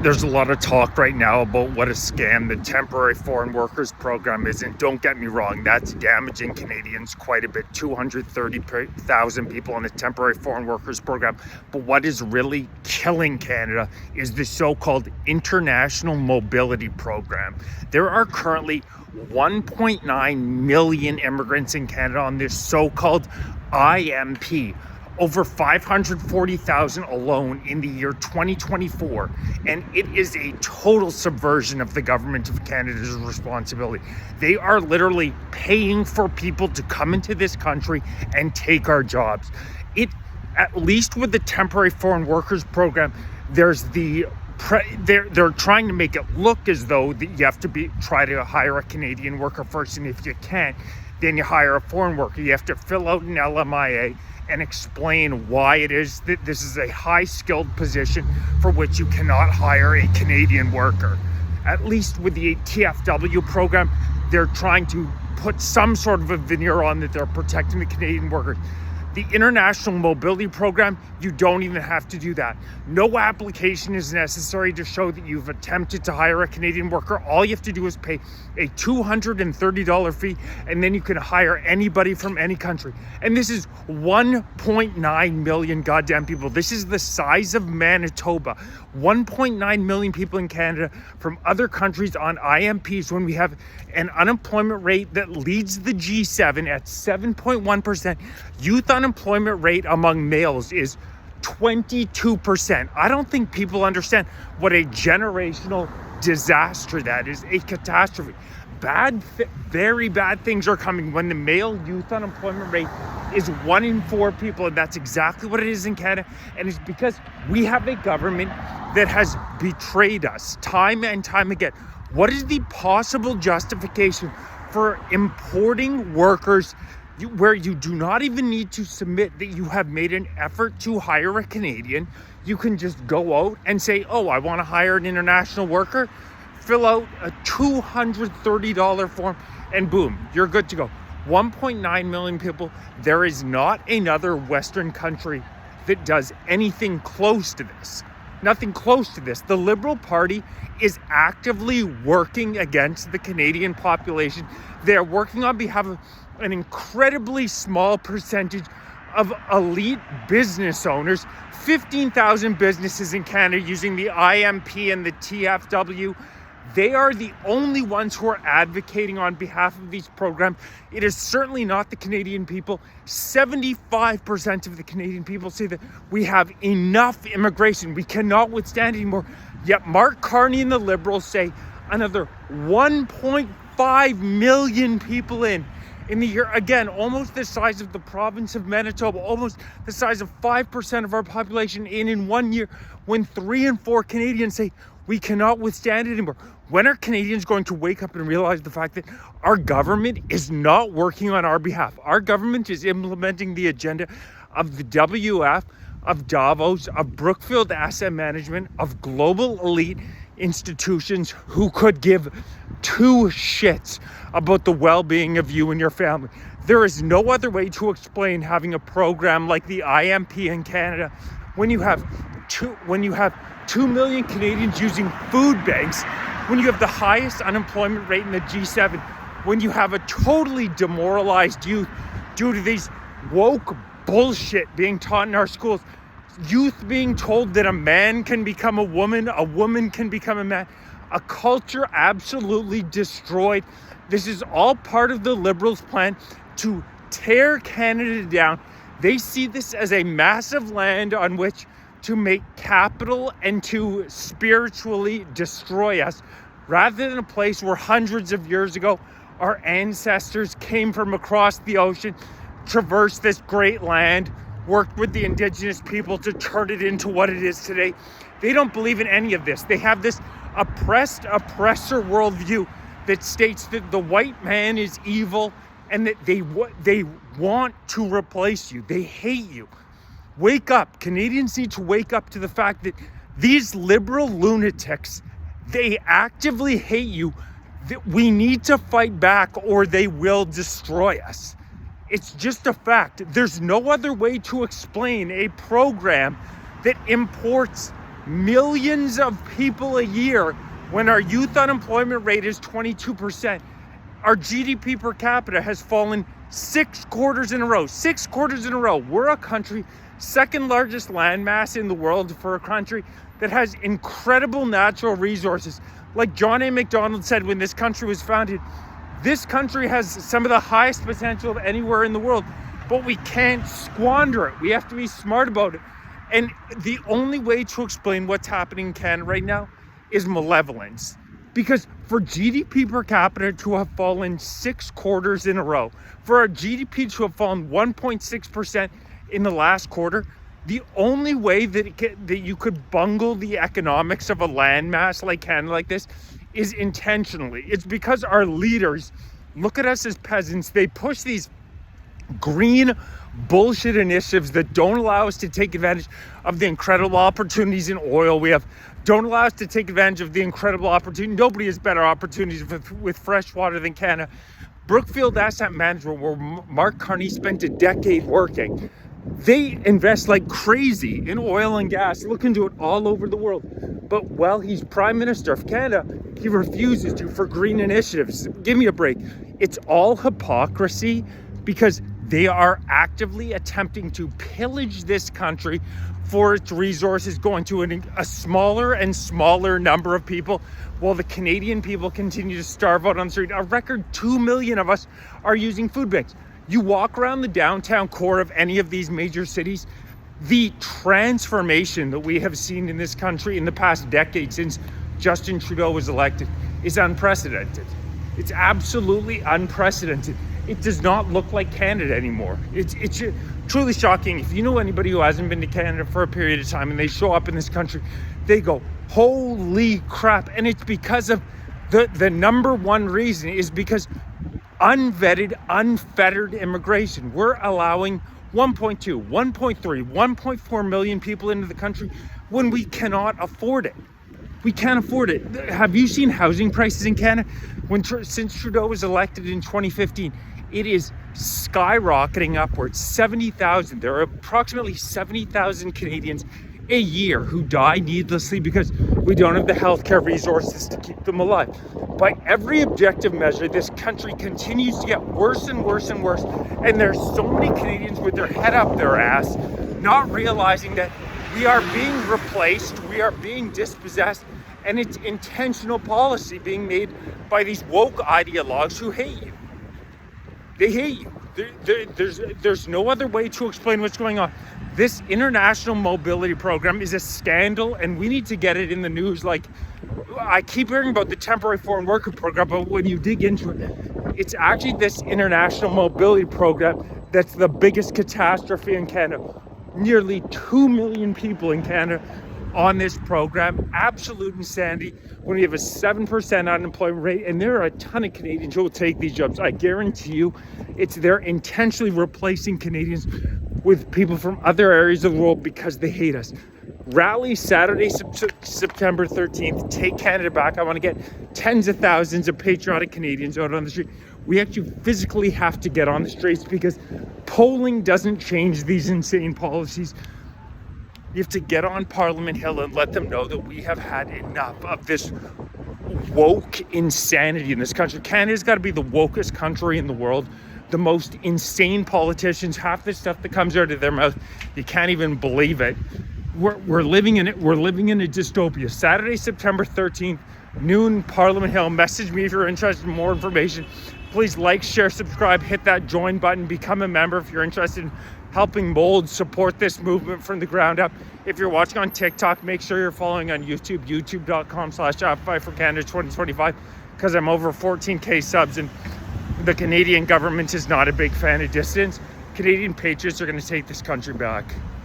There's a lot of talk right now about what a scam the temporary foreign workers program is, and don't get me wrong, that's damaging Canadians quite a bit. 230,000 people on a temporary foreign workers program. But what is really killing Canada is the so-called international mobility program. There are currently 1.9 million immigrants in Canada on this so-called IMP. Over 540,000 alone in the year 2024. And it is a total subversion of the government of Canada's responsibility. They are literally paying for people to come into this country and take our jobs. At least with the temporary foreign workers program, there's they're trying to make it look as though that you have to try to hire a Canadian worker first, and if you can't, then you hire a foreign worker. You have to fill out an LMIA and explain why it is that this is a high-skilled position for which you cannot hire a Canadian worker. At least with the TFW program, they're trying to put some sort of a veneer on that they're protecting the Canadian workers. The international mobility program, you don't even have to do that. No application is necessary to show that you've attempted to hire a Canadian worker. All you have to do is pay a $230 fee, and then you can hire anybody from any country. And this is 1.9 million goddamn people. This is the size of Manitoba. 1.9 million people in Canada from other countries on IMPs, when we have an unemployment rate that leads the G7 at 7.1%. Youth unemployment rate among males is 22%. I don't think people understand what a generational disaster that is, a catastrophe. Very bad things are coming when the male youth unemployment rate is 1 in 4 people, and that's exactly what it is in Canada. And it's because we have a government that has betrayed us time and time again. What is the possible justification for importing workers where you do not even need to submit that you have made an effort to hire a Canadian? You can just go out and say, oh, I want to hire an international worker, fill out a $230 form, and boom, you're good to go. 1.9 million people. There is not another Western country that does anything close to this. Nothing close to this. The Liberal Party is actively working against the Canadian population. They're working on behalf of an incredibly small percentage of elite business owners. 15,000 businesses in Canada using the IMP and the TFW. They are the only ones who are advocating on behalf of these programs. It is certainly not the Canadian people. 75% of the Canadian people say that we have enough immigration. We cannot withstand anymore. Yet Mark Carney and the Liberals say another 1.5 million people in the year. Again, almost the size of the province of Manitoba, almost the size of 5% of our population in 1 year, when 3 in 4 Canadians say we cannot withstand it anymore. When are Canadians going to wake up and realize the fact that our government is not working on our behalf? Our government is implementing the agenda of the WF, of Davos, of Brookfield Asset Management, of global elite institutions who could give 2 shits about the well-being of you and your family. There is no other way to explain having a program like the IMP in Canada when you have 2 million Canadians using food banks, when you have the highest unemployment rate in the G7, when you have a totally demoralized youth due to these woke bullshit being taught in our schools, youth being told that a man can become a woman can become a man, a culture absolutely destroyed. This is all part of the Liberals' plan to tear Canada down. They see this as a massive land on which to make capital and to spiritually destroy us, rather than a place where hundreds of years ago our ancestors came from across the ocean, traversed this great land, worked with the indigenous people to turn it into what it is today. They don't believe in any of this. They have this oppressor worldview that states that the white man is evil and that they want to replace you. They hate you. Wake up. Canadians need to wake up to the fact that these liberal lunatics, they actively hate you, that we need to fight back or they will destroy us. It's just a fact. There's no other way to explain a program that imports millions of people a year when our youth unemployment rate is 22%. Our GDP per capita has fallen 6 quarters in a row. 6 quarters in a row. We're a country, second largest landmass in the world, for a country that has incredible natural resources. Like John A. MacDonald said when this country was founded, this country has some of the highest potential of anywhere in the world, but we can't squander it. We have to be smart about it. And the only way to explain what's happening in Canada right now is malevolence. Because for GDP per capita to have fallen 6 quarters in a row, for our GDP to have fallen 1.6% in the last quarter, the only way that you could bungle the economics of a landmass like Canada like this is intentionally. It's because our leaders look at us as peasants. They push these green bullshit initiatives that don't allow us to take advantage of the incredible opportunities in oil we have, don't allow us to take advantage of the incredible opportunity. Nobody has better opportunities with fresh water than Canada. Brookfield Asset Management, where Mark Carney spent a decade working, they invest like crazy in oil and gas, look into it all over the world. But while he's Prime Minister of Canada, he refuses to for green initiatives. Give me a break. It's all hypocrisy, because they are actively attempting to pillage this country for its resources, going to a smaller and smaller number of people, while the Canadian people continue to starve out on the street. A record 2 million of us are using food banks. You walk around the downtown core of any of these major cities, the transformation that we have seen in this country in the past decade since Justin Trudeau was elected is unprecedented. It's absolutely unprecedented. It does not look like Canada anymore. It's truly shocking. If you know anybody who hasn't been to Canada for a period of time and they show up in this country, they go, holy crap. And it's because of the number one reason is because unvetted, unfettered immigration. We're allowing 1.2, 1.3, 1.4 million people into the country when we cannot afford it. We can't afford it. Have you seen housing prices in Canada? Since Trudeau was elected in 2015, it is skyrocketing upwards. 70,000. There are approximately 70,000 Canadians a year who die needlessly because we don't have the healthcare resources to keep them alive. By every objective measure, this country continues to get worse and worse and worse. And there's so many Canadians with their head up their ass, not realizing that we are being replaced, we are being dispossessed, and it's intentional policy being made by these woke ideologues who hate you. They hate you. There's no other way to explain what's going on. This international mobility program is a scandal, and we need to get it in the news. Like, I keep hearing about the temporary foreign worker program, but when you dig into it, it's actually this international mobility program that's the biggest catastrophe in Canada. Nearly 2 million people in Canada on this program. Absolute insanity when we have a 7% unemployment rate, and there are a ton of Canadians who will take these jobs. I guarantee you they're intentionally replacing Canadians with people from other areas of the world because they hate us. Rally Saturday, September 13th. Take Canada back. I want to get tens of thousands of patriotic Canadians out on the street. We actually physically have to get on the streets because polling doesn't change these insane policies. You have to get on Parliament Hill and let them know that we have had enough of this woke insanity in this country. Canada's got to be the wokest country in the world. The most insane politicians, half the stuff that comes out of their mouth, you can't even believe it. We're living in it. We're living in a dystopia. Saturday, September 13th, noon, Parliament Hill. Message me if you're interested in more information. Please like, share, subscribe, hit that join button, become a member if you're interested in helping mold, support this movement from the ground up. If you're watching on TikTok, make sure you're following on YouTube, youtube.com/Shopify for Canada 2025, because I'm over 14K subs and the Canadian government is not a big fan of distance. Canadian patriots are going to take this country back.